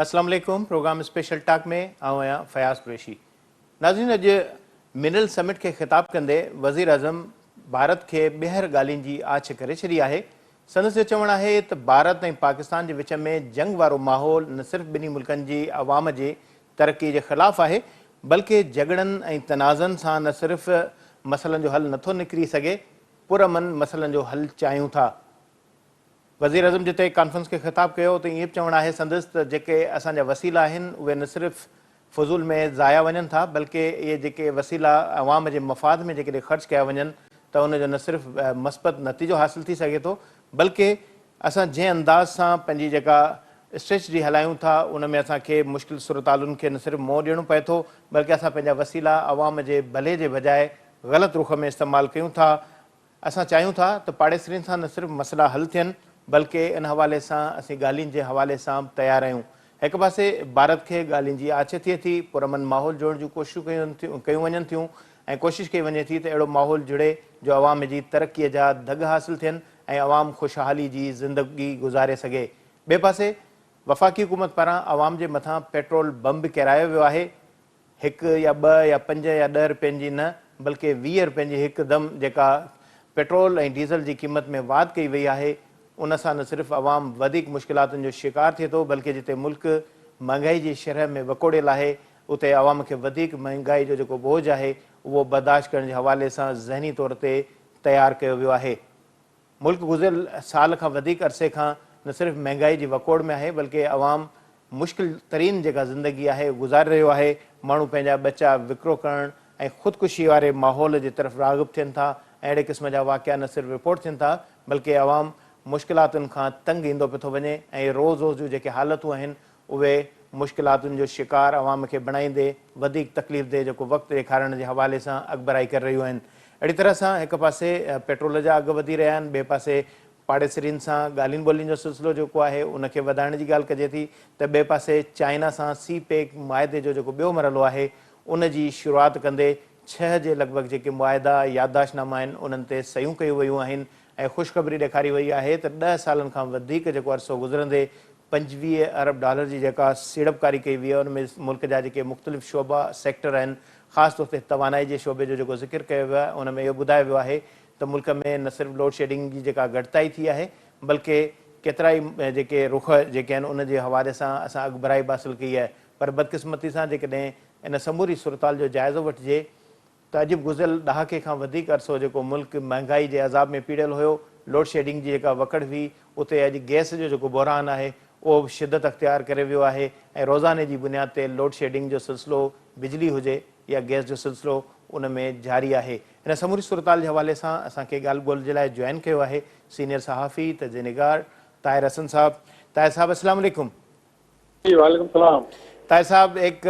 अस्सलाम वालेकुम। Programme special talk में आया फयाज कुरैशी। नाज़रीन, अॼु मिनरल समिट खे ख़िताब कंदे वज़ीर आज़म भारत खे ॿीहर ॻाल्हियुनि जी आछ करे छॾी आहे। संदसि चवणु आहे त भारत ऐं पाकिस्तान जे विच में जंग वारो माहौल न सिर्फ़ु ॿिन्ही मुल्कनि जी अवाम जे तरक़ी जे ख़िलाफ़ु आहे, बल्कि झगड़नि ऐं तनाज़नि सां न सिर्फ़ु मसइलनि जो हल नथो निकिरी सघे, पुरअमन मसइलनि जो हल चाहियूं था। वज़ीर आज़म जिते कॉन्फ्रेंस खे ख़िताब कयो त ईअं बि चवणु आहे संदसि त जेके असांजा वसीला आहिनि उहे न सिर्फ़ु फ़ुज़ूल में ज़ाया वञनि था, बल्कि इहे जेके वसीला अवाम जे मफ़ाद में जेकॾहिं ख़र्च कया वञनि त उनजो न सिर्फ़ु मस्बत नतीजो हासिल थी सघे थो, बल्कि असां जंहिं अंदाज़ सां पंहिंजी जेका स्ट्रेटजी हलायूं था उन में असांखे मुश्किल सूरतालुनि खे न सिर्फ़ु मोह ॾियणो पए थो, बल्कि असां पंहिंजा वसीला अवाम जे भले जे बजाए ग़लति रुख में इस्तेमालु कयूं था। असां चाहियूं था त पाड़ेसरियुनि सां न सिर्फ़ु मसइला हल थियनि, बल्कि इन हवाले सां असीं ॻाल्हियुनि जे हवाले सां बि तयारु आहियूं। हिकु पासे भारत खे ॻाल्हियुनि जी आछ थिए थी, पुरअमन माहौल जोड़ण जूं कोशिशूं कयूं वञनि थियूं ऐं कोशिशि कई वञे थी त अहिड़ो माहौल जुड़े जो अवाम जी तरक़ीअ जा धग हासिल थियनि ऐं अवाम ख़ुशहाली जी ज़िंदगी गुज़ारे सघे। ॿिए पासे वफ़ाक़ी हुकूमत पारां अवाम जे मथां पेट्रोल बम बि किरायो वियो आहे। 1 या 2 या 5 या 10 रुपयनि जी न, बल्कि 20 रुपयनि जी हिकदमि जेका पेट्रोल ऐं डीज़ल जी क़ीमत में वाध कई वई आहे, उन सां न सिर्फ़ु अवाम वधीक मुश्किलातुनि जो शिकार थिए थो, बल्कि जिते मुल्क महांगाई जी शरह में वकोड़ियल आहे उते अवाम खे वधीक महांगाई जो जेको बोझ आहे उहो बर्दाश्त करण जे हवाले सां ज़हनी तौर ते तयारु कयो वियो आहे। मुल्क गुज़िरियल साल खां वधीक अरसे खां न सिर्फ़ु महांगाई जी वकोड़ में आहे, बल्कि अवाम मुश्किल तरीन जेका ज़िंदगी आहे गुज़ारे रहियो आहे। माण्हू पंहिंजा बचा विकिरो करणु ऐं ख़ुदकुशी वारे माहौल जे तरफ़ राग़िब थियनि था। अहिड़े क़िस्म जा वाक़िया न सिर्फ़ु रिपोर्ट थियनि था, बल्कि अवाम मुश्किलातुनि खां तंग ईंदो पियो थो वञे ऐं रोज़ रोज़ जूं जेके हालतूं आहिनि उहे मुश्किलातुनि जो शिकार अवाम खे बणाईंदे वधीक तकलीफ़ दे जेको वक़्तु ॾेखारण जे हवाले सां अॻिभराई करे रहियूं आहिनि। अहिड़ी तरह सां हिकु पासे पेट्रोल जा अघु वधी रहिया आहिनि, ॿिए पासे पाड़ेसरियुनि सां ॻाल्हियुनि ॿोलियुनि जो सिलसिलो जेको आहे उनखे वधाइण जी ॻाल्हि कजे थी, त ॿिए पासे चाइना सां सी पेक मुआदे जो जेको ॿियो मरहलो आहे उन जी शुरूआति कंदे 6 जे लॻभॻि जेके मुआदा याददाश्तनामा आहिनि उन्हनि ते सयूं कयूं वयूं आहिनि ऐं ख़ुशख़बरी ॾेखारी वई आहे त 10 सालनि खां वधीक जेको अरसो गुज़रंदे 25 अरब डॉलर जी जेका सीड़पकारी कई वई आहे, उनमें मुल्क जा जेके मुख़्तलिफ़ शोबा सेक्टर आहिनि, ख़ासि तौर ते तवानाई जे शोबे जो जेको ज़िक्र कयो वियो आहे उन में इहो ॿुधायो वियो आहे त मुल्क में न सिर्फ़ु लोड शेडिंग जी जेका घटिताई थी आहे, बल्कि केतिरा ई जेके रुख जेके आहिनि उन जे हवाले सां असां अॻिभराई बि हासिलु कई आहे। पर बदक़िस्मती सां जेकॾहिं इन समूरी सूरताल जो जाइज़ो वठिजे त अॼु बि गुज़िरियल ॾहाके खां वधीक अरसो जेको मुल्क महांगाई जे अज़ाब में पीड़ियल हुयो, लोड शेडिंग जी जेका वकड़ हुई, उते अॼु गैस जो जेको बहरान आहे उहो बि शिदत अख़्तियार करे वियो आहे ऐं रोज़ाने जी बुनियाद ते लोड शेडिंग जो सिलसिलो बिजली हुजे या गैस जो सिलसिलो उन में जारी आहे। इन समूरी सूरताल जे हवाले सां असांखे ॻाल्हि ॿोल जे लाइ जॉइन कयो आहे सीनियर सहाफ़ी तजनिगार ताहिर हसन साहब। ताहिर साहब अस्सलाम वालेकुम। जी वालेकुम सलाम। ताहिर साहब, एक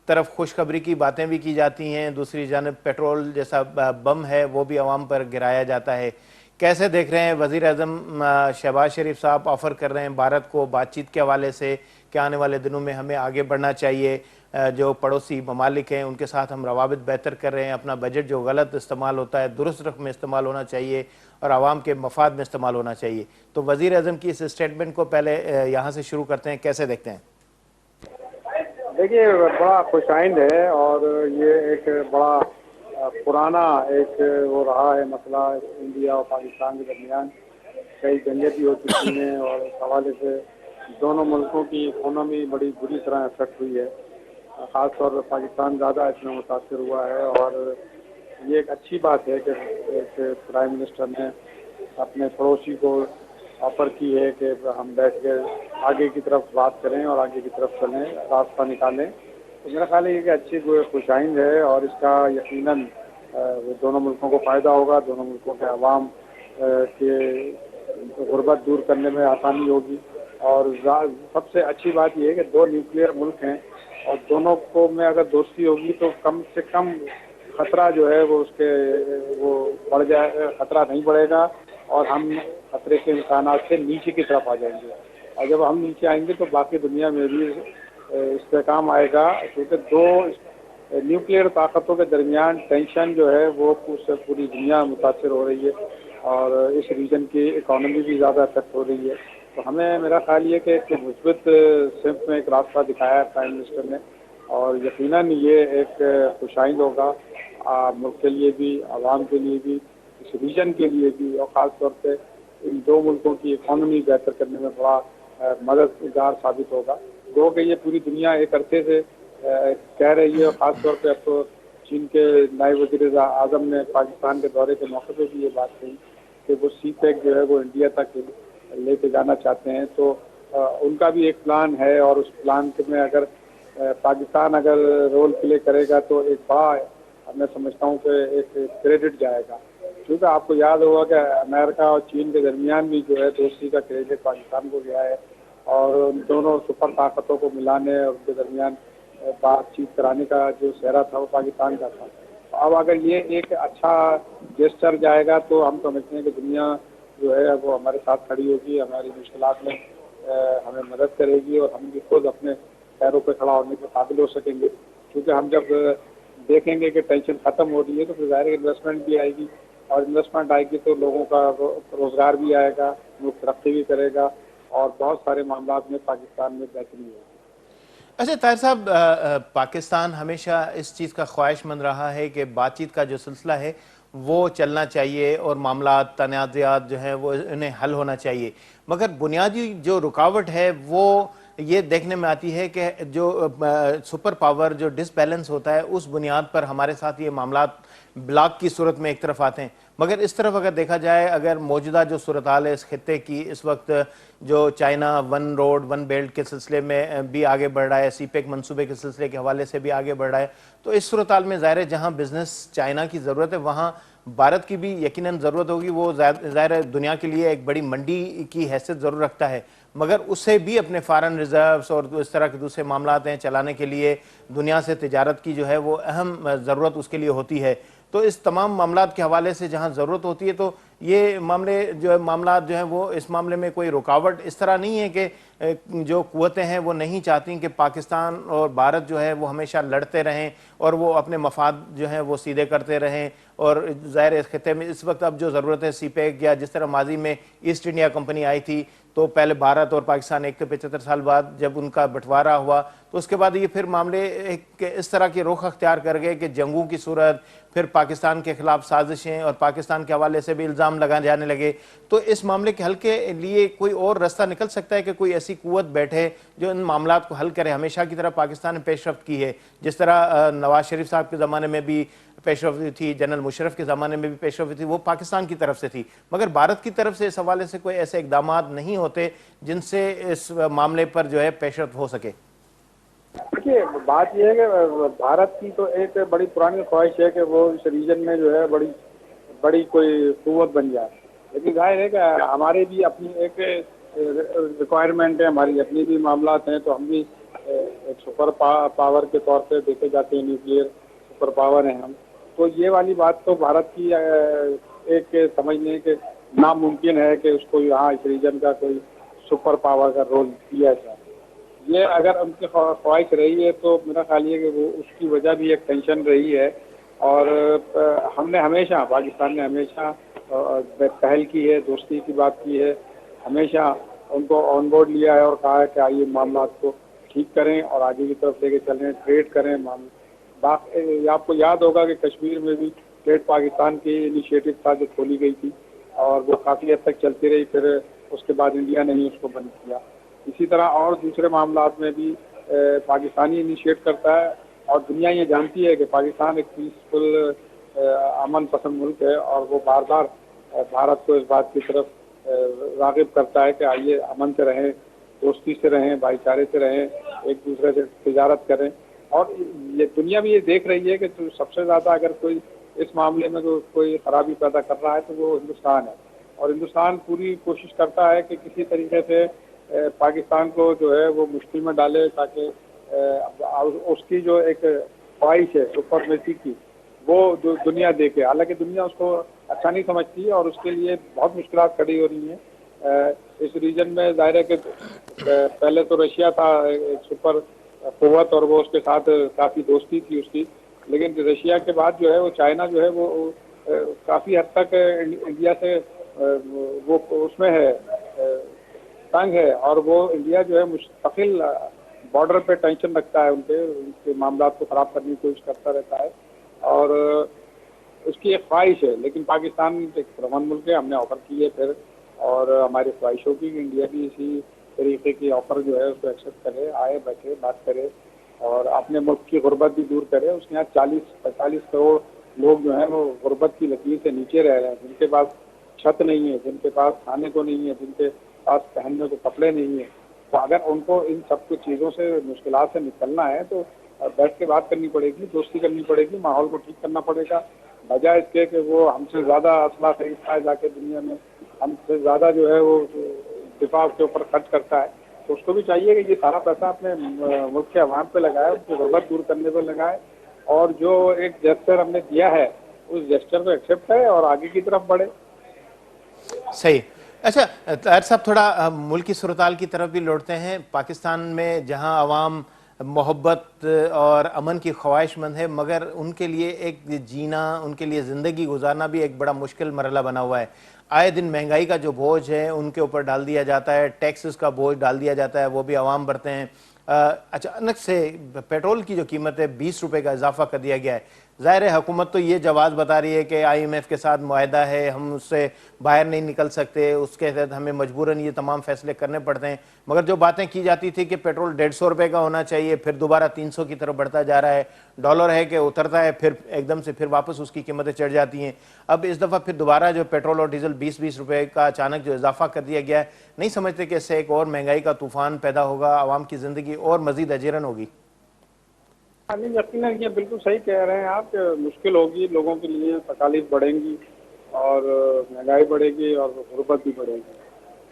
तरफ खुशखबरी की बातें भी की जाती हैं, दूसरी जानब पेट्रोल जैसा बम है वो भी अवाम पर गिराया जाता है। कैसे देख रहे हैं? वज़ीर आज़म शहबाज शरीफ साहब ऑफ़र कर रहे हैं भारत को बातचीत के हवाले से कि आने वाले दिनों में हमें आगे बढ़ना चाहिए, जो पड़ोसी ममालिक हैं उनके साथ हम रवाबित बेहतर कर रहे हैं, अपना बजट जो गलत इस्तेमाल होता है दुरुस्त रुख में इस्तेमाल होना चाहिए और आवाम के मफाद में इस्तेमाल होना चाहिए। तो वज़ीर आज़म की इस स्टेटमेंट को पहले यहाँ से शुरू करते हैं, कैसे देखते हैं? देखिए, बड़ा खुशाइंद है और ये एक बड़ा पुराना एक वो रहा है मसला इंडिया और पाकिस्तान के दरमियान। कई जंगें भी हो चुकी हैं और इस हवाले से दोनों मुल्कों की इकोनॉमी बड़ी बुरी तरह अफेक्ट हुई है। ख़ास तौर पर पाकिस्तान ज़्यादा इसमें मुतासर हुआ है और ये एक अच्छी बात है कि एक प्राइम मिनिस्टर ने अपने पड़ोसी को ऑफर की है कि हम बैठ के आगे की तरफ बात करें और आगे की तरफ चलें, रास्ता निकालें। तो मेरा ख्याल है ये कि अच्छी खुशाइंद है और इसका यकीनन दोनों मुल्कों को फ़ायदा होगा, दोनों मुल्कों के अवाम के गुर्बत दूर करने में आसानी होगी। और सबसे अच्छी बात यह है कि दो न्यूक्लियर मुल्क हैं और दोनों को में अगर दोस्ती होगी तो कम से कम खतरा जो है वो उसके वो बढ़ जाए, खतरा नहीं बढ़ेगा और हम खतरे के इम्कानात से नीचे की तरफ आ जाएंगे। और जब हम नीचे आएंगे तो बाकी दुनिया में भी इस्तेकाम आएगा, क्योंकि दो न्यूक्लियर ताकतों के दरमियान टेंशन जो है वो पूरी दुनिया मुतासर हो रही है और इस रीजन की इकॉनमी भी ज़्यादा अफेक्ट हो रही है। تو ہمیں میرا خیال یہ کہ ایک مثبت سمت میں ایک راستہ دکھایا ہے پرائم منسٹر نے، اور یقیناً یہ ایک خوش آئند ہوگا ملک کے لیے بھی، عوام کے لیے بھی، اس ریجن کے لیے بھی، اور خاص طور پہ ان دو ملکوں کی اکانومی بہتر کرنے میں بڑا مددگار ثابت ہوگا۔ جو کہ یہ پوری دنیا ایک عرصے سے کہہ رہی ہے، اور خاص طور پہ اب تو چین کے نائب وزیر اعظم نے پاکستان کے دورے کے موقع پہ بھی یہ بات کہی کہ وہ سی پیک جو ہے وہ انڈیا تک لے کے جانا چاہتے ہیں۔ تو ان کا بھی ایک پلان ہے، اور اس پلان میں اگر پاکستان اگر رول پلے کرے گا تو ایک بڑا، میں سمجھتا ہوں کہ ایک کریڈٹ جائے گا، کیونکہ آپ کو یاد ہوگا کہ امریکہ اور چین کے درمیان بھی جو ہے دوستی کا کریڈٹ پاکستان کو گیا ہے، اور ان دونوں سپر طاقتوں کو ملانے اور ان کے درمیان بات چیت کرانے کا جو سہرا تھا وہ پاکستان کا تھا۔ اب اگر یہ ایک اچھا جیسچر جائے گا تو ہم سمجھتے ہیں کہ دنیا جو ہے وہ ہمارے ساتھ کھڑی ہوگی، ہماری مشکلات میں ہمیں مدد کرے گی، اور ہم بھی خود اپنے پیروں پہ کھڑا ہونے کے قابل ہو سکیں گے، کیونکہ ہم جب دیکھیں گے کہ ٹینشن ختم ہو رہی ہے تو پھر ظاہر انویسٹمنٹ بھی آئے گی، اور انویسٹمنٹ آئے گی تو لوگوں کا روزگار بھی آئے گا، ملک ترقی بھی کرے گا، اور بہت سارے معاملات میں پاکستان میں بہتری ہوگی۔ اچھا طاہر صاحب، پاکستان ہمیشہ اس چیز کا خواہش مند رہا ہے کہ بات چیت کا جو سلسلہ ہے وہ چلنا چاہیے، اور معاملات تنازعات جو ہیں وہ انہیں حل ہونا چاہیے، مگر بنیادی جو رکاوٹ ہے وہ یہ دیکھنے میں آتی ہے کہ جو سپر پاور جو ڈس بیلنس ہوتا ہے اس بنیاد پر ہمارے ساتھ یہ معاملات بلاک کی صورت میں ایک طرف آتے ہیں، مگر اس طرف اگر دیکھا جائے، اگر موجودہ جو صورتحال ہے اس خطے کی اس وقت، جو China one road one belt کے سلسلے میں بھی آگے بڑھ رہا ہے، سی پیک منصوبے کے سلسلے کے حوالے سے بھی آگے بڑھ رہا ہے، تو اس صورتحال میں ظاہر ہے جہاں بزنس چائنا کی ضرورت ہے وہاں بھارت کی بھی یقیناً ضرورت ہوگی، وہ ظاہر ہے دنیا کے لیے ایک بڑی منڈی کی حیثیت ضرور رکھتا ہے، مگر اسے بھی اپنے فارن ریزروز اور اس طرح کے دوسرے معاملات ہیں چلانے کے لیے دنیا سے تجارت کی جو ہے وہ اہم ضرورت اس کے لیے ہوتی ہے۔ تو اس تمام معاملات کے حوالے سے جہاں ضرورت ہوتی ہے تو یہ معاملات جو ہیں وہ اس معاملے میں کوئی رکاوٹ اس طرح نہیں ہے کہ جو قوتیں ہیں وہ نہیں چاہتی کہ پاکستان اور بھارت جو ہے وہ ہمیشہ لڑتے رہیں اور وہ اپنے مفاد جو ہیں وہ سیدھے کرتے رہیں، اور ظاہر اس خطے میں اس وقت اب جو ضرورت ہے سی پیک، یا جس طرح ماضی میں ایسٹ انڈیا کمپنی آئی تھی تو پہلے بھارت اور پاکستان 75 سال بعد جب ان کا بٹوارا ہوا تو اس کے بعد یہ پھر معاملے ایک اس طرح کی رخ اختیار کر گئے کہ جنگوں کی صورت، پھر پاکستان کے خلاف سازشیں اور پاکستان کے حوالے سے بھی الزام لگائے جانے لگے۔ تو اس معاملے کے حل کے لیے کوئی اور رستہ نکل سکتا ہے کہ کوئی ایسی قوت بیٹھے جو ان معاملات کو حل کرے؟ ہمیشہ کی طرح پاکستان نے پیش رفت کی ہے، جس طرح نواز شریف صاحب کے زمانے میں بھی پیش رفت تھی، جنرل مشرف کے زمانے میں بھی پیش رفت تھی، وہ پاکستان کی طرف سے تھی، مگر بھارت کی طرف سے اس حوالے سے کوئی ایسے اقدامات نہیں ہوتے جن سے اس معاملے پر جو ہے پیش رفت ہو سکے۔ دیکھیے بات یہ ہے کہ بھارت کی تو ایک بڑی پرانی خواہش ہے کہ وہ اس ریجن میں جو ہے بڑی کوئی قوت بن جائے، لیکن ظاہر ہے کہ ہمارے بھی اپنی ایک ریکوائرمنٹ ہے، ہماری اپنی بھی معاملات ہیں، تو ہم بھی ایک سپر پاور کے طور پہ دیکھے جاتے ہیں، نیوکلیئر سپر پاور ہیں ہم، تو یہ والی بات تو بھارت کی ایک سمجھ لیں کہ ناممکن ہے کہ اس کو یہاں اس ریجن کا کوئی سپر پاور کا رول دیا جائے۔ یہ اگر ان کی خواہش رہی ہے تو میرا خیال یہ کہ وہ اس کی وجہ بھی ایک ٹینشن رہی ہے، اور ہم نے ہمیشہ، پاکستان نے ہمیشہ پہل کی ہے، دوستی کی بات کی ہے، ہمیشہ ان کو آن بورڈ لیا ہے اور کہا ہے کہ آئیے معاملات کو ٹھیک کریں اور آگے کی طرف لے کے چلیں، ٹریڈ کریں۔ آپ کو یاد ہوگا کہ کشمیر میں بھی ٹریڈ پاکستان کی انیشیٹو تھا جو کھولی گئی تھی، اور وہ کافی حد تک چلتی رہی، پھر اس کے بعد انڈیا نے ہی اس کو بند کیا۔ اسی طرح اور دوسرے معاملات میں بھی پاکستانی انیشیٹ کرتا ہے، اور دنیا یہ جانتی ہے کہ پاکستان ایک پیسفل امن پسند ملک ہے، اور وہ بار بار بھارت کو اس بات کی طرف راغب کرتا ہے کہ آئیے امن سے رہیں، دوستی سے رہیں، بھائی چارے سے رہیں، ایک دوسرے سے تجارت کریں، اور یہ دنیا بھی یہ دیکھ رہی ہے کہ سب سے زیادہ اگر کوئی اس معاملے میں کوئی خرابی پیدا کر رہا ہے تو وہ ہندوستان ہے، اور ہندوستان پوری کوشش کرتا ہے کہ کسی طریقے سے پاکستان کو جو ہے وہ مشکل میں ڈالے، تاکہ اس کی جو ایک خواہش ہے سپریمیسی کی وہ جو دنیا دیکھے، حالانکہ دنیا اس کو اچھا نہیں سمجھتی ہے اور اس کے لیے بہت مشکلات کھڑی ہو رہی ہیں۔ اس ریجن میں ظاہر ہے کہ پہلے تو رشیا تھا ایک سپر قوت، اور وہ اس کے ساتھ کافی دوستی تھی اس کی، لیکن رشیا کے بعد جو ہے وہ چائنا جو ہے وہ کافی حد تک انڈیا سے وہ اس میں ہے، तंग है और वो इंडिया जो है मुस्तकिल बॉर्डर पे टेंशन रखता है, उनके मामला को ख़राब करने की कोशिश करता रहता है और उसकी एक ख्वाहिश है। लेकिन पाकिस्तान एक प्रबल मुल्क है, हमने ऑफ़र की है फिर, और हमारी ख्वाहिश होगी कि इंडिया भी इसी तरीके की ऑफ़र जो है उसको एक्सेप्ट करे, आए, बैठे, बात करे और अपने मुल्क की गुर्बत भी दूर करे। उसके यहाँ 40-45 करोड़ लोग जो हैं वो गुर्बत की लकीर से नीचे रह रहे हैं, जिनके पास छत नहीं है, जिनके पास खाने को नहीं है, जिनके पास पहनने को कपड़े नहीं है। तो अगर उनको इन सब कुछ चीज़ों से, मुश्किलात से निकलना है तो बैठ के बात करनी पड़ेगी, दोस्ती करनी पड़ेगी, माहौल को ठीक करना पड़ेगा, बजाय इसके कि वो हमसे ज़्यादा असला खरीदता है जाके दुनिया में, हमसे ज़्यादा जो है वो दिफा के ऊपर खर्च करता है। तो उसको भी चाहिए कि ये सारा पैसा अपने मुल्क के अवाम पे लगाए, उसकी ग़ुर्बत दूर करने पे लगाए और जो एक जेस्चर हमने दिया है उस जेस्चर को एक्सेप्ट करे और आगे की तरफ बढ़े। सही। अच्छा ताहिर साहब, थोड़ा मुल्क की सूरत-हाल की तरफ भी लौटते हैं। पाकिस्तान में जहां अवाम मोहब्बत और अमन की ख्वाहिशमंद है, मगर उनके लिए एक जीना, उनके लिए ज़िंदगी गुजारना भी एक बड़ा मुश्किल मरहला बना हुआ है। आए दिन महंगाई का जो बोझ है उनके ऊपर डाल दिया जाता है, टैक्सेस का बोझ डाल दिया जाता है, वो भी अवाम भरते हैं। अचानक से पेट्रोल की जो कीमत है 20 रुपए का इजाफा कर दिया गया है। ज़ाहिर है हुकूमत तो ये जवाब बता रही है कि IMF के साथ मुआहदा है, हम उससे बाहर नहीं निकल सकते, उसके तहत हमें मजबूरन ये तमाम फैसले करने पड़ते हैं। मगर जो बातें की जाती थी कि पेट्रोल 150 रुपए का होना चाहिए, फिर दोबारा 300 की तरफ बढ़ता जा रहा है, डॉलर है कि उतरता है, फिर एकदम से फिर वापस उसकी कीमतें चढ़ जाती हैं। अब इस दफ़ा फिर दोबारा जो पेट्रोल और डीजल 20-20 रुपए का अचानक जो इजाफा कर दिया गया है, नहीं समझते कि इससे एक और महंगाई का तूफान पैदा होगा, आवाम की ज़िंदगी और मज़ीद अजीरन होगी? नहीं, यकीनन ये बिल्कुल सही कह रहे हैं आप, मुश्किल होगी लोगों के लिए, तकालीफ बढ़ेंगी और महंगाई बढ़ेगी और गुर्बत भी बढ़ेगी।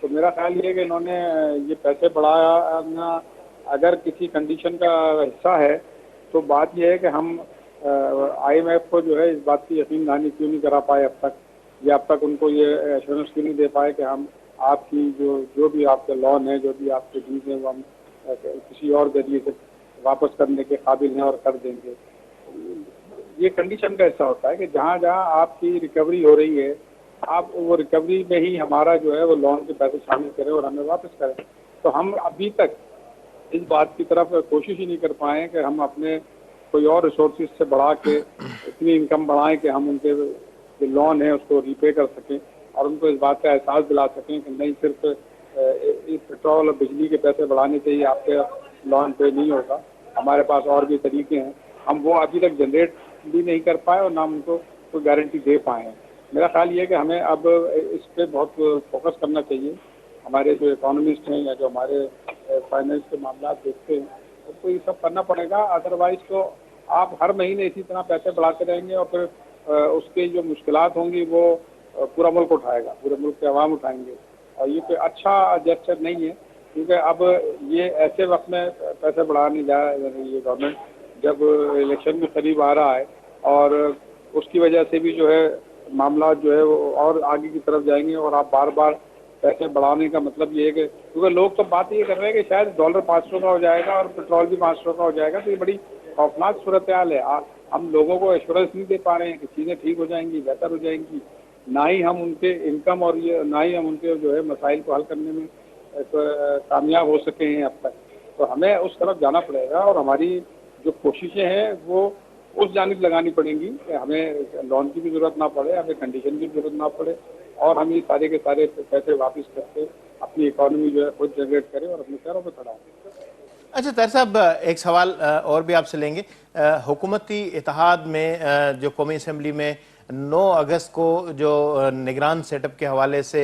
तो मेरा ख्याल ये है कि इन्होंने ये पैसे बढ़ाना अगर किसी कंडीशन का हिस्सा है तो बात ये है कि हम IMF को जो है इस बात की यकीन दहानी क्यों नहीं करा पाए अब तक, या अब तक उनको ये एश्योरेंस क्यों नहीं दे पाए कि हम आपकी जो भी आपके लोन है, जो भी आपके डीज हैं, वो हम किसी और जरिए से वापस करने के काबिल हैं और कर देंगे। ये कंडीशन का हिस्सा होता है कि जहाँ जहाँ आपकी रिकवरी हो रही है, आप वो रिकवरी में ही हमारा जो है वो लोन के पैसे शामिल करें और हमें वापस करें। तो हम अभी तक इस बात की तरफ कोशिश ही नहीं कर पाए कि हम अपने कोई और रिसोर्सेज से बढ़ा के इतनी इनकम बढ़ाएं कि हम उनके जो लोन है उसको रीपे कर सकें और उनको इस बात का एहसास दिला सकें कि नहीं सिर्फ पेट्रोल और बिजली के पैसे बढ़ाने से ही आपके लोन पे नहीं होगा, हमारे पास और भी तरीके हैं। हम वो अभी तक जनरेट भी नहीं कर पाए और ना उनको कोई गारंटी दे पाए हैं। मेरा ख्याल ये है कि हमें अब इस पे बहुत फोकस करना चाहिए। हमारे जो इकोनॉमिस्ट हैं या जो हमारे फाइनेंस के मामला देखते हैं उनको ये सब करना पड़ेगा, अदरवाइज तो आप हर महीने इसी तरह पैसे बढ़ाते रहेंगे और फिर उसके जो मुश्किलात होंगी वो पूरा मुल्क उठाएगा, पूरे मुल्क के अवाम उठाएंगे और ये कोई अच्छा जेस्चर नहीं है। क्योंकि अब ये ऐसे वक्त में पैसे बढ़ाने जा रही है गवर्नमेंट जब इलेक्शन में करीब आ रहा है और उसकी वजह से भी जो है मामला जो है वो और आगे की तरफ जाएंगे और आप बार बार पैसे बढ़ाने का मतलब ये है कि क्योंकि लोग तो बात ये कर रहे हैं कि शायद डॉलर 500 का हो जाएगा और पेट्रोल भी 500 का हो जाएगा, तो ये बड़ी खौफनाक सूरत हाल है। हम लोगों को एश्योरेंस नहीं दे पा रहे हैं कि चीज़ें ठीक हो जाएंगी, बेहतर हो जाएंगी, ना ही हम उनके इनकम और ये ना ही हम उनके जो है मसाइल को हल करने में कामयाब हो सके हैं अब तक। तो हमें उस तरफ जाना पड़ेगा और हमारी जो कोशिशें हैं वो उस जानिब लगानी पड़ेंगी कि हमें लोन की भी ज़रूरत ना पड़े, हमें कंडीशन की ज़रूरत ना पड़े और हम ये सारे के सारे पैसे वापस करके अपनी इकॉनमी जो है खुद जनरेट करें और अपने पैरों पर खड़ा हों। अच्छा ताहिर साहब, एक सवाल और भी आपसे लेंगे। हुकूमती इत्तेहाद में जो कौमी असम्बली में 9 अगस्त को जो निगरान सेटअप के हवाले से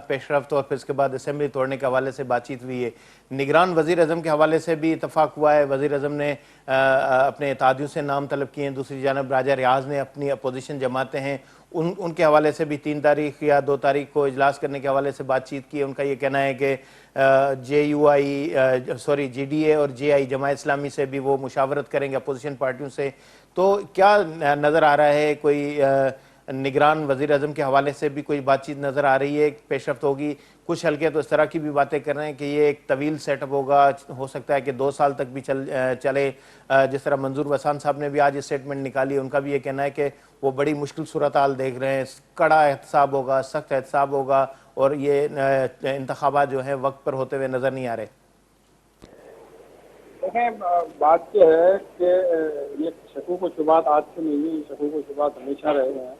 पेशरफ्त और फिर उसके बाद असम्बली तोड़ने के हवाले से बातचीत हुई है, निगरान वज़ीर अज़म के हवाले से भी इतफाक़ हुआ है। वज़ीर अज़म ने अपने इत्तेहादियों से नाम तलब किए हैं, दूसरी जानब राजा रियाज ने अपनी अपोजिशन जमातें हैं उनके हवाले से भी 3 तारीख या 2 तारीख को इजलास करने के हवाले से बातचीत की है। उनका ये कहना है कि GDA और JI जमात इस्लामी से भी वो मुशावरत करेंगे अपोजिशन पार्टियों से। तो क्या नज़र आ रहा है, कोई निगरान वज़ीर अज़म के हवाले से भी कोई बातचीत नज़र आ रही है, पेशरफ्त होगी? कुछ हल्के तो इस तरह की भी बातें कर रहे हैं कि ये एक तवील सेटअप होगा, हो सकता है कि 2 साल तक भी चले। जिस तरह मंजूर वसान साहब ने भी आज स्टेटमेंट निकाली, उनका भी ये कहना है कि वो बड़ी मुश्किल सूरत हाल देख रहे हैं, कड़ा एहतसाब होगा, सख्त एहतसाब होगा اور یہ انتخابات جو ہیں وقت پر ہوتے ہوئے نظر نہیں آ رہے؟ دیکھیں، بات یہ ہے کہ یہ شکوک و شبہات آج سے نہیں ہے، شکوک و شبہات ہمیشہ رہے ہیں۔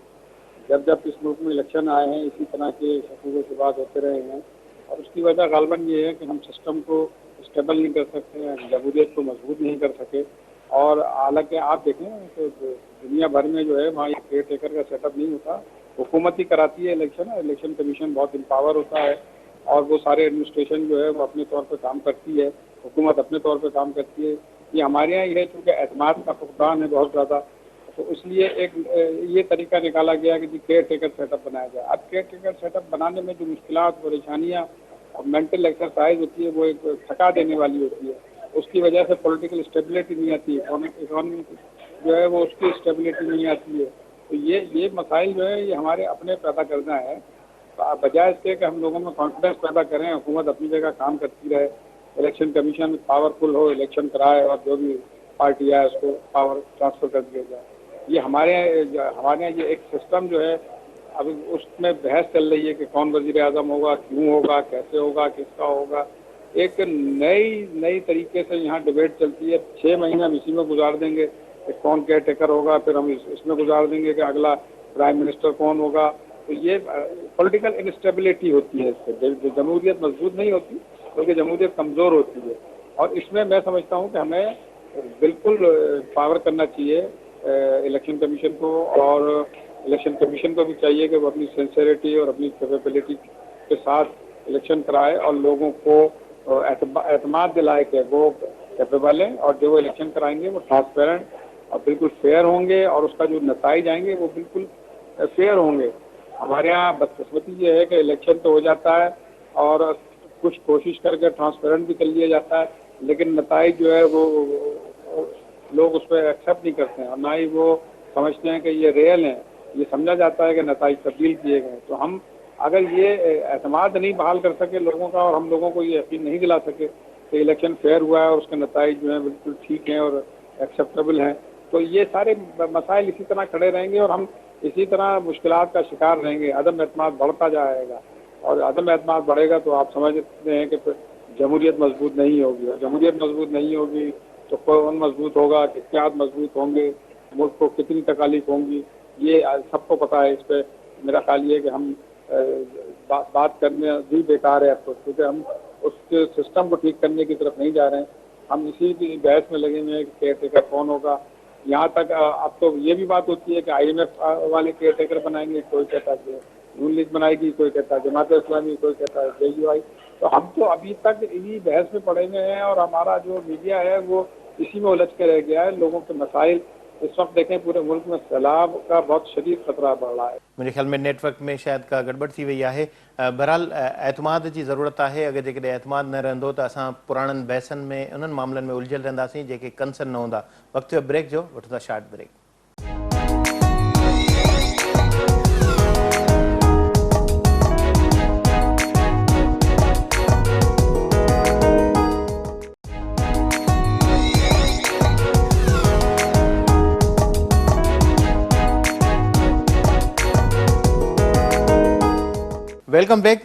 جب جب اس ملک میں الیکشن آئے ہیں اسی طرح کے شکوک و شبہات ہوتے رہے ہیں، اور اس کی وجہ غالباً یہ ہے کہ ہم سسٹم کو اسٹیبل نہیں کر سکتے، جمہوریت کو مضبوط نہیں کر سکے۔ اور حالانکہ آپ دیکھیں کہ دنیا بھر میں جو ہے وہاں ایک کیئر ٹیکر کا سیٹ اپ نہیں ہوتا، حکومت ہی کراتی ہے الیکشن، الیکشن کمیشن بہت امپاور ہوتا ہے اور وہ سارے ایڈمنسٹریشن جو ہے وہ اپنے طور پہ کام کرتی ہے، حکومت اپنے طور پہ کام کرتی ہے۔ یہ ہمارے یہاں یہ ہے چونکہ اعتماد کا فقدان ہے بہت زیادہ، تو اس لیے ایک یہ طریقہ نکالا گیا کہ کیئر ٹیکر سیٹ اپ بنایا جائے۔ اب کیئر ٹیکر سیٹ اپ بنانے میں جو مشکلات، پریشانیاں اور مینٹل ایکسرسائز ہوتی ہے وہ ایک تھکا دینے والی ہوتی ہے، اس کی وجہ سے پولیٹیکل اسٹیبلٹی نہیں آتی ہے، اکانومی جو ہے وہ اس کی اسٹیبلٹی نہیں آتی ہے۔ تو یہ مسائل جو ہے یہ ہمارے اپنے پیدا کرنا ہے، بجائے اس کے کہ ہم لوگوں میں کانفیڈنس پیدا کریں، حکومت اپنی جگہ کام کرتی رہے، الیکشن کمیشن پاورفل ہو، الیکشن کرائے اور جو بھی پارٹی آئے اس کو پاور ٹرانسفر کر دیا جائے۔ یہ ہمارے یہاں یہ ایک سسٹم جو ہے اب اس میں بحث چل رہی ہے کہ کون وزیر اعظم ہوگا، کیوں ہوگا، کیسے ہوگا، کس کا ہوگا۔ ایک نئی طریقے سے یہاں ڈبیٹ چلتی ہے، 6 مہینے ہم اسی میں گزار دیں گے کہ کون کیئر ٹیکر ہوگا، پھر ہم اس میں گزار دیں گے کہ اگلا پرائم منسٹر کون ہوگا۔ تو یہ پولیٹیکل انسٹیبلٹی ہوتی ہے، اس سے جمہوریت مضبوط نہیں ہوتی بلکہ جمہوریت کمزور ہوتی ہے۔ اور اس میں سمجھتا ہوں کہ ہمیں بالکل پاور کرنا چاہیے الیکشن کمیشن کو، اور الیکشن کمیشن کو بھی چاہیے کہ وہ اپنی سنسیریٹی اور اپنی کیپیبلٹی کے ساتھ الیکشن کرائے اور لوگوں کو اعتماد دلائے کہ وہ کیپیبل ہیں اور جو وہ الیکشن کرائیں گے وہ ٹرانسپیرنٹ اور بالکل فیئر ہوں گے، اور اس کا جو نتائج آئیں گے وہ بالکل فیئر ہوں گے۔ ہمارے یہاں بدقسمتی یہ ہے کہ الیکشن تو ہو جاتا ہے اور کچھ کوشش کر کے ٹرانسپیرنٹ بھی کر لیا جاتا ہے، لیکن نتائج جو ہے وہ لوگ اس پہ ایکسیپٹ نہیں کرتے ہیں، اور نہ ہی وہ سمجھتے ہیں کہ یہ ریئل ہیں، یہ سمجھا جاتا ہے کہ نتائج تبدیل کیے گئے۔ تو ہم اگر یہ اعتماد نہیں بحال کر سکے لوگوں کا، اور ہم لوگوں کو یہ یقین نہیں دلا سکے کہ الیکشن فیئر ہوا ہے اور اس کے نتائج جو ہیں بالکل ٹھیک ہیں اور ایکسیپٹیبل ہیں، تو یہ سارے مسائل اسی طرح کھڑے رہیں گے اور ہم اسی طرح مشکلات کا شکار رہیں گے، عدم اعتماد بڑھتا جائے گا، اور عدم اعتماد بڑھے گا تو آپ سمجھتے ہیں کہ پھر جمہوریت مضبوط نہیں ہوگی، اور جمہوریت مضبوط نہیں ہوگی تو کون مضبوط ہوگا، اختیارات مضبوط ہوں گے، ملک کو کتنی تکالیف ہوں گی، یہ سب کو پتہ ہے۔ اس پہ میرا خیال یہ ہے کہ ہم بات کرنے بھی بیکار ہے اب تو، کیونکہ ہم اس کے سسٹم کو ٹھیک کرنے کی طرف نہیں جا رہے ہیں، ہم اسی کی بحث میں لگے ہوئے ہیں کہ کیئر ٹیکر کون ہوگا۔ یہاں تک اب تو یہ بھی بات ہوتی ہے کہ آئی ایم ایف والے کیئر ٹیکر بنائیں گے، کوئی کہتا ہے کہ نون لیگ بنائے گی، کوئی کہتا ہے جماعت اسلامی، کوئی کہتا ہے جے یو آئی۔ تو ہم تو ابھی تک انہی بحث میں پڑے ہوئے ہیں، اور ہمارا جو میڈیا ہے وہ اسی میں الجھ کے رہ گیا ہے۔ لوگوں کے مسائل اس وقت دیکھیں پورے ملک میں سیلاب کا بہت شدید خطرہ بڑھ رہا ہے۔ مجھے خیال میں نیٹ ورک میں شاید کا گڑبڑ تھی وئی ہے۔ بہرحال اعتماد کی ضرورت ہے، اگر جے اعتماد نہ رہندو تو اساں پرانن بحثن میں انہن معاملن میں الجھل رہنداسیں جے کنسرن نہ ہوندا۔ وقت بریک جو وٹھدا شارٹ بریک۔ Welcome back.